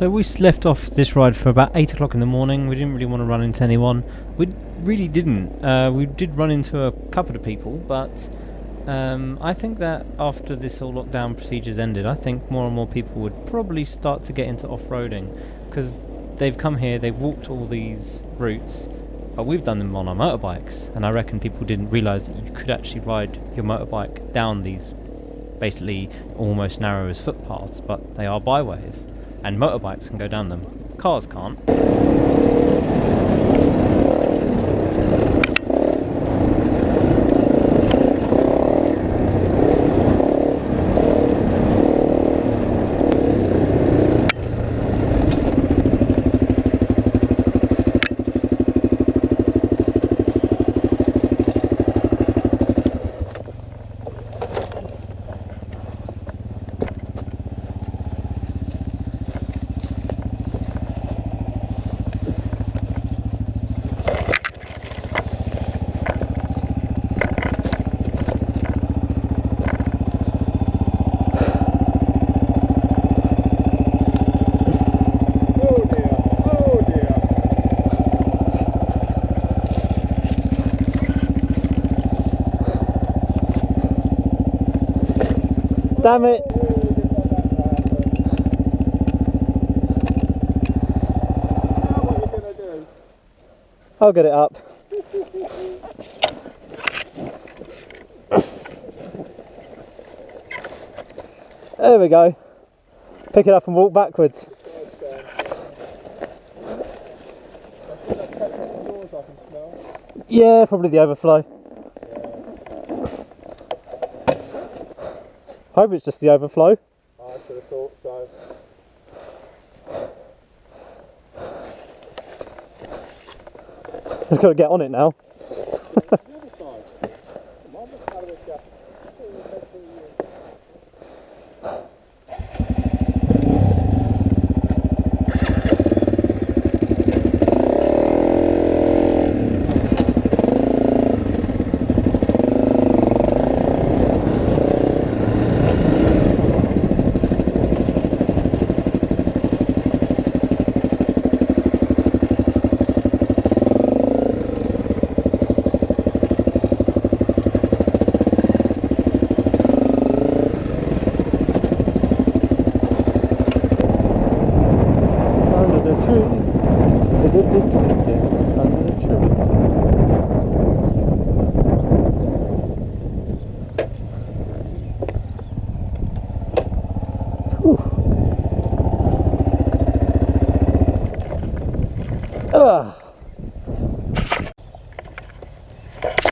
So we left off this ride for about 8 o'clock in the morning. We didn't really want to run into anyone. We really didn't. We did run into a couple of people, but I think that after this all lockdown procedures ended, I think more and more people would probably start to get into off-roading, because they've come here, they've walked all these routes, but we've done them on our motorbikes, and I reckon people didn't realise that you could actually ride your motorbike down these basically almost narrow as footpaths, but they are byways, and motorbikes can go down them. Cars can't. Damn it! I'll get it up. There we go. Pick it up and walk backwards. Yeah, probably the overflow. Hope it's just the overflow. I should have thought so. I've got to get on it now.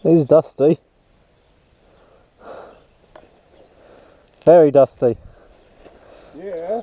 It's dusty. Very dusty. Yeah.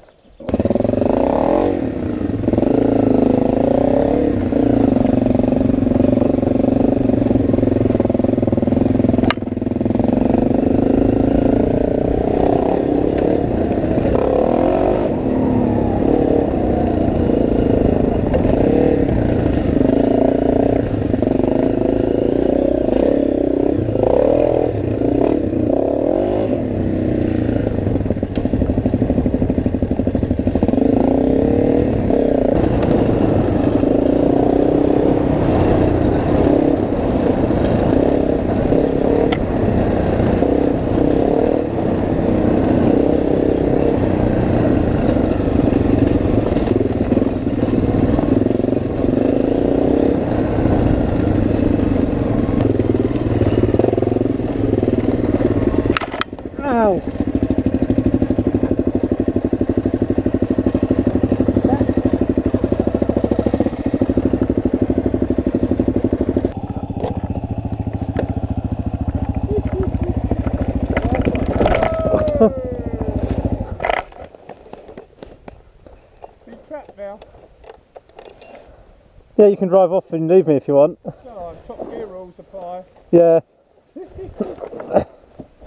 Yeah, you can drive off and leave me if you want. No, top gear rules apply. Yeah.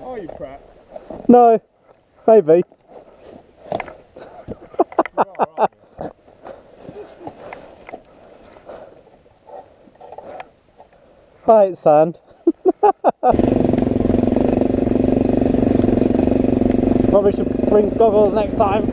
Are you trapped? No, maybe. You are, aren't you? I hate sand. Probably should bring goggles next time.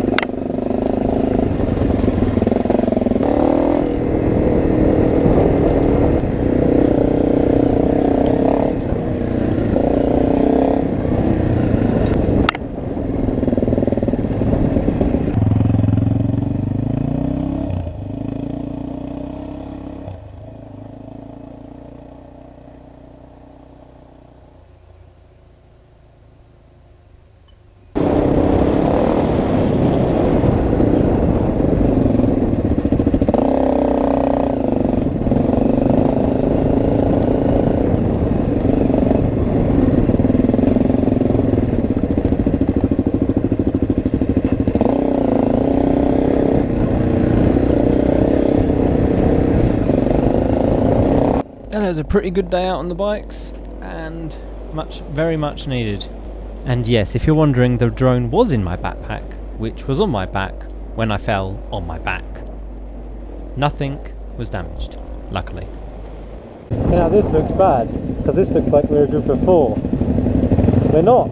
it was a pretty good day out on the bikes, and very much needed. And yes, if you're wondering, the drone was in my backpack, which was on my back when I fell on my back. Nothing was damaged, luckily. See, now this looks bad, because this looks like we're a group of 4. We're not.